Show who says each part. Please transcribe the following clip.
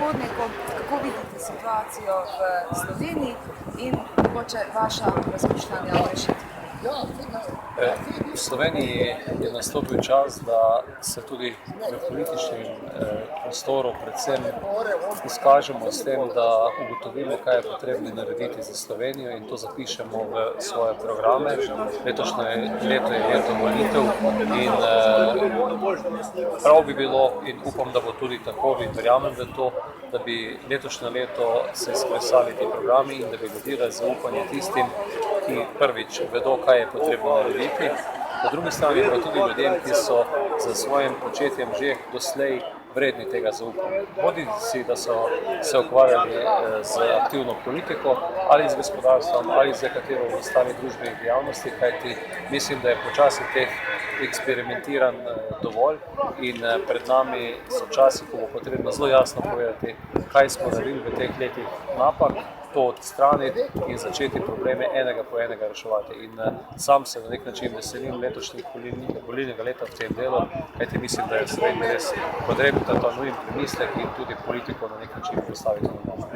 Speaker 1: predhodnikom, kako vidite situacijo v Sloveniji in mogoče vaša razmišljanja o rešitvi?
Speaker 2: V Sloveniji je nastopil čas, da se tudi v političnem prostoru predvsem izkažemo s tem, da ugotovimo, kaj je potrebno narediti za Slovenijo in to zapišemo v svoje programe. Letošnje leto je leto volitev in prav bi bilo in upam, da bo tudi tako, in verjamem v to, da bi letošnje leto se izklesali ti programi in da bi ljudi zaupanje tistim, ki prvič vedo, kaj je potrebno narediti. Po drugi strani pa tudi ljudem, ki so za svojim početjem že doslej vredni tega zaupanja. Bodi si, da so se ukvarjali z aktivno politiko ali z gospodarstvom ali z katero od ostalih družbenih dejavnosti, kajti mislim, da je počasi teh eksperimentiran dovolj in pred nami so časi, ko bo potrebno zelo jasno povedati, kaj smo naredili v teh letih napak, to odstraniti in začeti probleme enega po enega reševati. In sam se na nek način veselim letošnjega volilnega leta v tem delu, kajti mislim, da je Sloveniji res potrebno ta nujen premislek in tudi politiko na nek način postaviti na novo.